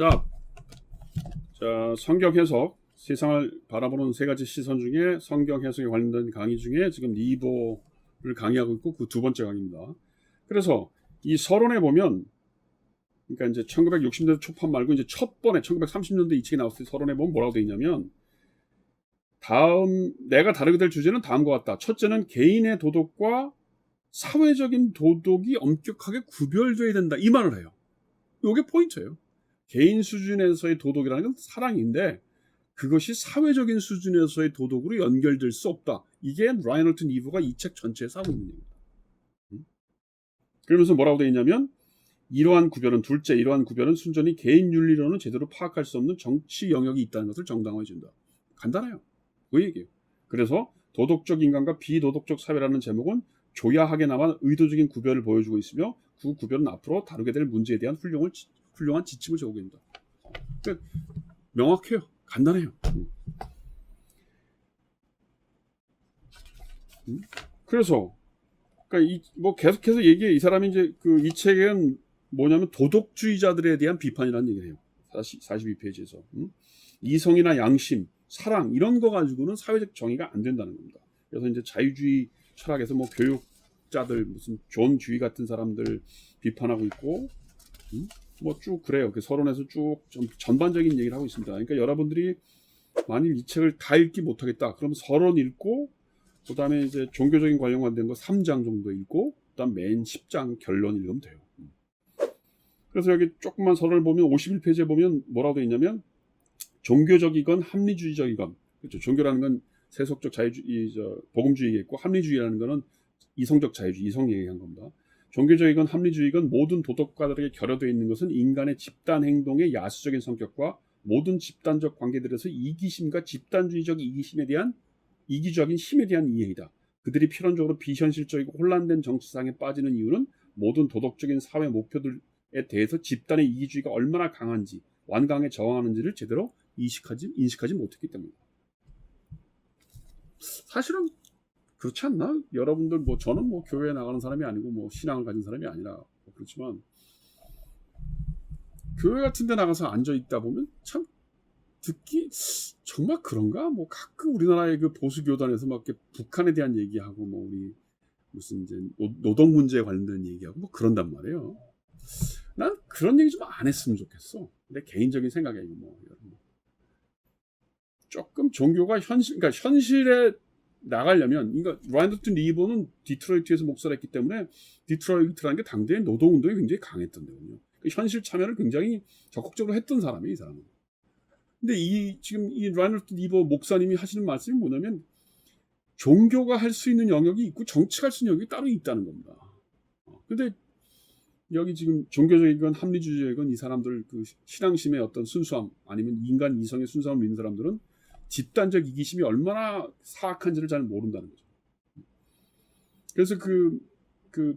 자, 성경 해석, 세상을 바라보는 세 가지 시선 중에 성경 해석에 관련된 강의 중에 지금 니보를 강의하고 있고 그 두 번째 강의입니다. 그래서 이 서론에 보면, 그러니까 이제 1960년대 초반 말고 이제 첫 번에 1930년대 이 책이 나왔을 때 서론에 보면 뭐라고 되어 있냐면, 내가 다루게 될 주제는 다음과 같다. 첫째는 개인의 도덕과 사회적인 도덕이 엄격하게 구별돼야 된다. 이 말을 해요. 이게 포인트예요. 개인 수준에서의 도덕이라는 건 사랑인데 그것이 사회적인 수준에서의 도덕으로 연결될 수 없다. 이게 라이너트 니보가 이 책 전체에서 하고 있는 얘기입니다. 그러면서 뭐라고 되어 있냐면, 이러한 구별은 순전히 개인 윤리로는 제대로 파악할 수 없는 정치 영역이 있다는 것을 정당화해 준다. 간단해요. 그 얘기예요. 그래서 도덕적 인간과 비도덕적 사회라는 제목은 조야하게나마 의도적인 구별을 보여주고 있으며, 그 구별은 앞으로 다루게 될 문제에 대한 훌륭한 지침을 제공합니다. 그러니까 명확해요. 간단해요. 그래서 그러니까 계속해서 얘기해. 이 사람이 이제 이 책은 뭐냐면 도덕주의자들에 대한 비판이라는 얘기를 해요. 42페이지에서. 이성이나 양심, 사랑 이런 거 가지고는 사회적 정의가 안 된다는 겁니다. 그래서 이제 자유주의 철학에서 교육자들 무슨 존주의 같은 사람들 비판하고 있고, 쭉 그래요. 그 서론에서 쭉 전반적인 얘기를 하고 있습니다. 그러니까 여러분들이 만일 이 책을 다 읽지 못하겠다, 그럼 서론 읽고, 그 다음에 이제 종교적인 관련된 거 3장 정도 읽고, 그 다음 맨 10장 결론 읽으면 돼요. 그래서 여기 조금만 서론을 보면 51페이지에 보면 뭐라고 되어 있냐면, 종교적이건 합리주의적이건, 그렇죠. 종교라는 건 세속적 자유주의, 복음주의겠고, 합리주의라는 거는 이성적 자유주의, 이성 얘기한 겁니다. 종교적이건 합리주의건 모든 도덕가들에게 결여되어 있는 것은 인간의 집단 행동의 야수적인 성격과 모든 집단적 관계들에서 이기심과 집단주의적 이기적인 힘에 대한 이해이다. 그들이 필연적으로 비현실적이고 혼란된 정치상에 빠지는 이유는 모든 도덕적인 사회 목표들에 대해서 집단의 이기주의가 얼마나 강한지, 완강하게 저항하는지를 제대로 인식하지 못했기 때문이다. 사실은 그렇지 않나? 여러분들 저는 교회에 나가는 사람이 아니고 신앙을 가진 사람이 아니라 그렇지만, 교회 같은 데 나가서 앉아 있다 보면 참 듣기 정말 그런가? 가끔 우리나라의 그 보수 교단에서 막 이렇게 북한에 대한 얘기하고 우리 무슨 이제 노동 문제에 관련된 얘기하고 그런단 말이에요. 난 그런 얘기 좀 안 했으면 좋겠어. 내 개인적인 생각이야. 조금 종교가 그러니까 현실에 나가려면, 라이너트 니보는 디트로이트에서 목사를 했기 때문에 디트로이트라는 게 당대의 노동운동이 굉장히 강했던 데거든요. 현실 참여를 굉장히 적극적으로 했던 사람이에요, 이 사람은. 근데 지금 이 라이너트 니보 목사님이 하시는 말씀이 뭐냐면, 종교가 할 수 있는 영역이 있고 정치가 할 수 있는 영역이 따로 있다는 겁니다. 근데 여기 지금 종교적이건 합리주의적이건 이 사람들 그 신앙심의 어떤 순수함, 아니면 인간 이성의 순수함을 믿는 사람들은 집단적 이기심이 얼마나 사악한지를 잘 모른다는 거죠. 그래서 그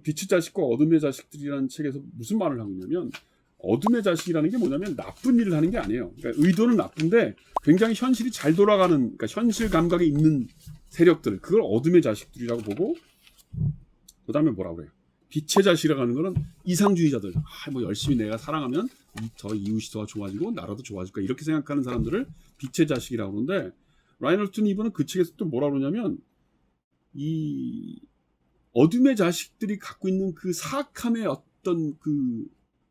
빛의 자식과 어둠의 자식들이라는 책에서 무슨 말을 하고 있냐면, 어둠의 자식이라는 게 뭐냐면 나쁜 일을 하는 게 아니에요. 그러니까 의도는 나쁜데 굉장히 현실이 잘 돌아가는, 그러니까 현실 감각이 있는 세력들, 그걸 어둠의 자식들이라고 보고, 그 다음에 뭐라고 그래요? 빛의 자식이라고 하는 거는 이상주의자들. 열심히 내가 사랑하면 더 이웃이 더 좋아지고 나라도 좋아질 거야, 이렇게 생각하는 사람들을 빛의 자식이라고 하는데, 라이너트 니보는 그 책에서 또 뭐라고 그러냐면, 이 어둠의 자식들이 갖고 있는 그 사악함의 어떤 그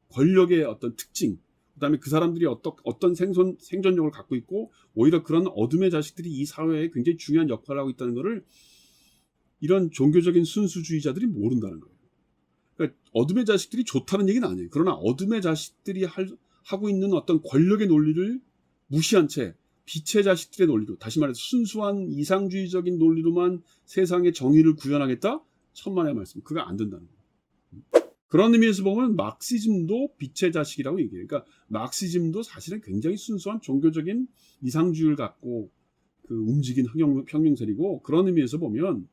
권력의 어떤 특징, 그 다음에 그 사람들이 어떤 생존력을 갖고 있고, 오히려 그런 어둠의 자식들이 이 사회에 굉장히 중요한 역할을 하고 있다는 것을 이런 종교적인 순수주의자들이 모른다는 거예요. 그러니까 어둠의 자식들이 좋다는 얘기는 아니에요. 그러나 어둠의 자식들이 하고 있는 어떤 권력의 논리를 무시한 채 빛의 자식들의 논리로, 다시 말해서 순수한 이상주의적인 논리로만 세상의 정의를 구현하겠다? 천만의 말씀. 그거 안 된다는 거예요. 그런 의미에서 보면 막시즘도 빛의 자식이라고 얘기해요. 그러니까 막시즘도 사실은 굉장히 순수한 종교적인 이상주의를 갖고 움직인 혁명설이고, 그런 의미에서 보면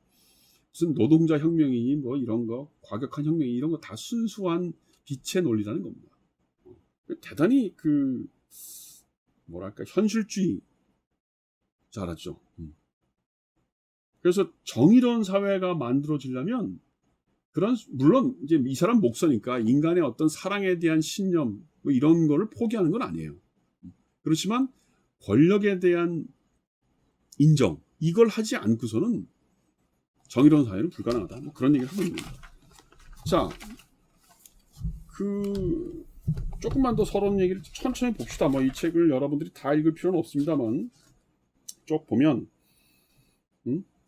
무슨 노동자 혁명이니 이런 거, 과격한 혁명이, 이런 거 다 순수한 빛의 논리라는 겁니다. 대단히 현실주의 잘하죠. 그래서 정의로운 사회가 만들어지려면, 물론 이제 이 사람 목사니까 인간의 어떤 사랑에 대한 신념, 뭐 이런 거를 포기하는 건 아니에요. 그렇지만 권력에 대한 인정 이걸 하지 않고서는 정의로운 사회는 불가능하다. 뭐 그런 얘기를 하고 있는 겁니다. 자, 조금만 더 서론 얘기를 천천히 봅시다. 뭐 이 책을 여러분들이 다 읽을 필요는 없습니다만 쭉 보면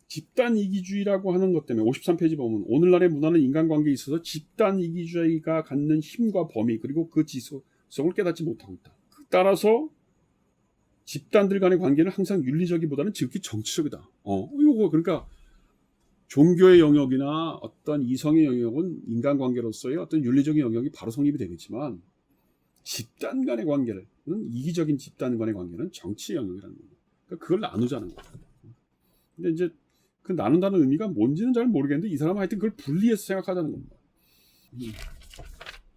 집단 이기주의라고 하는 것 때문에 53페이지 보면 오늘날의 문화는 인간관계에 있어서 집단 이기주의가 갖는 힘과 범위 그리고 그 지속성을 깨닫지 못하고 있다. 따라서 집단들 간의 관계는 항상 윤리적이보다는 지극히 정치적이다. 이거 그러니까 종교의 영역이나 어떤 이성의 영역은 인간관계로서의 어떤 윤리적인 영역이 바로 성립이 되겠지만 집단 간의 관계는 이기적인 집단 간의 관계는 정치 영역이라는 거예요. 그러니까 그걸 나누자는 거예요. 근데 이제 그 나눈다는 의미가 뭔지는 잘 모르겠는데 이 사람은 하여튼 그걸 분리해서 생각하자는 겁니다.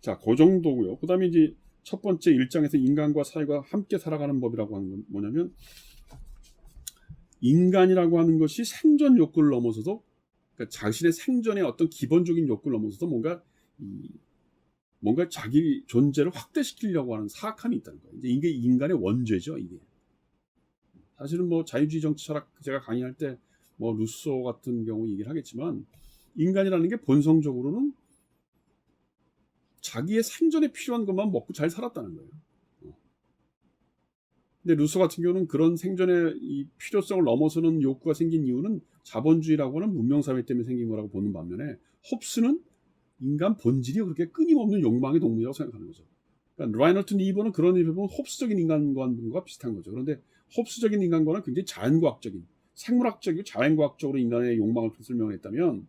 자, 그 정도고요. 그 다음에 이제 첫 번째 1장에서 인간과 사회가 함께 살아가는 법이라고 하는 건 뭐냐면 인간이라고 하는 것이 생존 욕구를 넘어서도 그러니까 자신의 생존의 어떤 기본적인 욕구를 넘어서도 뭔가 자기 존재를 확대시키려고 하는 사악함이 있다는 거예요. 이게 인간의 원죄죠. 이게 사실은 뭐 자유주의 정치 철학 제가 강의할 때 뭐 루소 같은 경우 얘기를 하겠지만 인간이라는 게 본성적으로는 자기의 생존에 필요한 것만 먹고 잘 살았다는 거예요. 근데 루소 같은 경우는 그런 생존의 이 필요성을 넘어서는 욕구가 생긴 이유는 자본주의라고 하는 문명사회 때문에 생긴 거라고 보는 반면에 홉스는 인간 본질이 그렇게 끊임없는 욕망의 동물이라고 생각하는 거죠. 그러니까 라이너트 니버는 그런 의미를 보면 홉스적인 인간관과 비슷한 거죠. 그런데 홉스적인 인간관은 굉장히 자연과학적인 생물학적이고 자연과학적으로 인간의 욕망을 설명했다면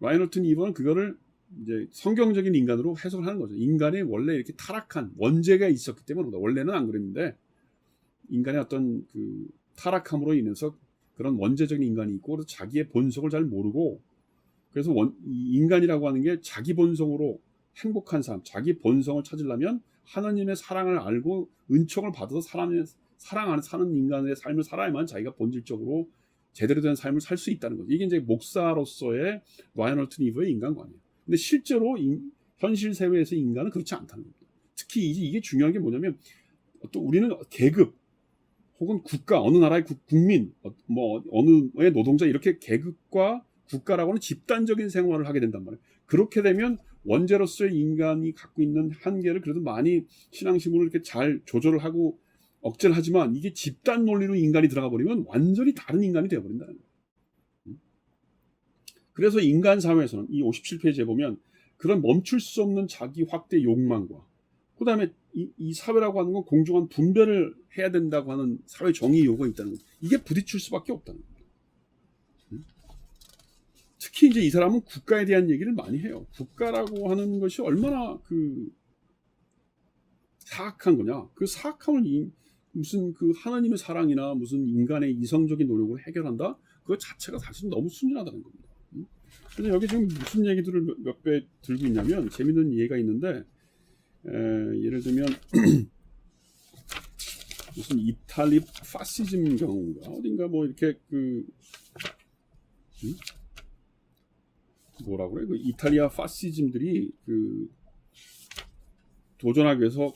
라이너트 니버는 그거를 이제 성경적인 인간으로 해석을 하는 거죠. 인간이 원래 이렇게 타락한 원죄가 있었기 때문에 원래는 안 그랬는데 인간의 어떤 그 타락함으로 인해서 그런 원죄적인 인간이 있고 그래서 자기의 본성을 잘 모르고 그래서 인간이라고 하는 게 자기 본성으로 행복한 삶, 자기 본성을 찾으려면 하나님의 사랑을 알고 은총을 받아서 사랑 안에 사는 인간의 삶을 살아야만 자기가 본질적으로 제대로 된 삶을 살 수 있다는 거죠. 이게 이제 목사로서의 라이너트 니버의 인간관이에요. 근데 실제로 현실 사회에서 인간은 그렇지 않다는 겁니다. 특히 이게 중요한 게 뭐냐면 또 우리는 계급 혹은 국가, 어느 나라의 국민, 뭐 어느의 노동자 이렇게 계급과 국가라고는 집단적인 생활을 하게 된단 말이에요. 그렇게 되면 원죄로서의 인간이 갖고 있는 한계를 그래도 많이 신앙심으로 이렇게 잘 조절을 하고 억제를 하지만 이게 집단 논리로 인간이 들어가 버리면 완전히 다른 인간이 되어버린다는 거예요. 그래서 인간 사회에서는 이 57페이지에 보면 그런 멈출 수 없는 자기 확대 욕망과 그 다음에 이 사회라고 하는 건 공정한 분배를 해야 된다고 하는 사회 정의 요구가 있다는 거예요. 이게 부딪힐 수밖에 없다는 거예요. 특히 이제 이 사람은 국가에 대한 얘기를 많이 해요. 국가라고 하는 것이 얼마나 사악한 거냐. 그 사악함을 무슨 그 하나님의 사랑이나 무슨 인간의 이성적인 노력으로 해결한다? 그거 자체가 사실 너무 순진하다는 겁니다. 그래서 여기 지금 무슨 얘기들을 몇 배 들고 있냐면 재밌는 예가 있는데 예를 들면 무슨 이탈리 파시즘 경우인가 어딘가 뭐 이렇게 뭐라고 그래? 그 이탈리아 파시즘들이 도전하기 위해서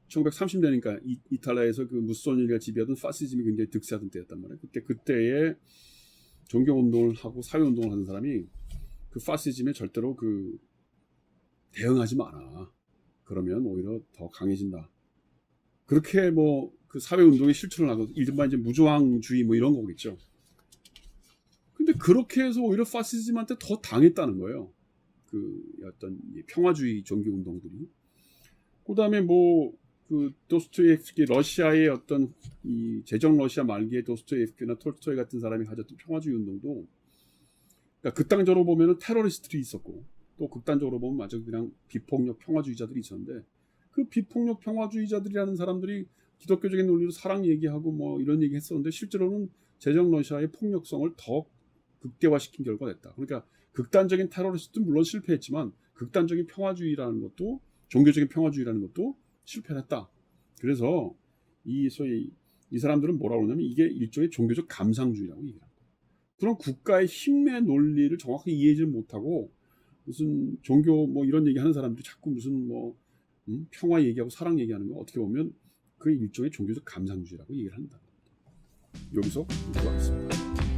1930년이니까 이탈리아에서 그 무솔리니가 지배하던 파시즘이 굉장히 득세하던 때였단 말이에요. 그때에 종교 운동을 하고 사회 운동을 하는 사람이 그 파시즘에 절대로 대응하지 마라. 그러면 오히려 더 강해진다. 그렇게 뭐 그 사회 운동에 실천을 하고 이른바 이제 무조항주의 뭐 이런 거겠죠. 근데 그렇게 해서 오히려 파시즘한테 더 당했다는 거예요. 어떤 평화주의 종교 운동들이. 그다음에 도스토옙스키 러시아의 어떤 이 제정 러시아 말기에 도스토옙스키나 톨스토이 같은 사람이 가졌던 평화주의 운동도 그러니까 극단적으로 보면은 테러리스트들이 있었고 또 극단적으로 보면 마저 그냥 비폭력 평화주의자들이 있었는데 그 비폭력 평화주의자들이라는 사람들이 기독교적인 논리로 사랑 얘기하고 뭐 이런 얘기 했었는데 실제로는 제정 러시아의 폭력성을 더 극대화시킨 결과가 됐다. 그러니까 극단적인 테러리스트도 물론 실패했지만 극단적인 평화주의라는 것도 종교적인 평화주의라는 것도 실패했다. 그래서 소위 이 사람들은 뭐라고 그러냐면 이게 일종의 종교적 감상주의라고 얘기합니다. 그런 국가의 힘의 논리를 정확하게 이해하지 못하고 무슨 종교 뭐 이런 얘기하는 사람들이 자꾸 무슨 평화 얘기하고 사랑 얘기하는 거 어떻게 보면 그 일종의 종교적 감상주의라고 얘기를 한다. 여기서 들어가겠습니다.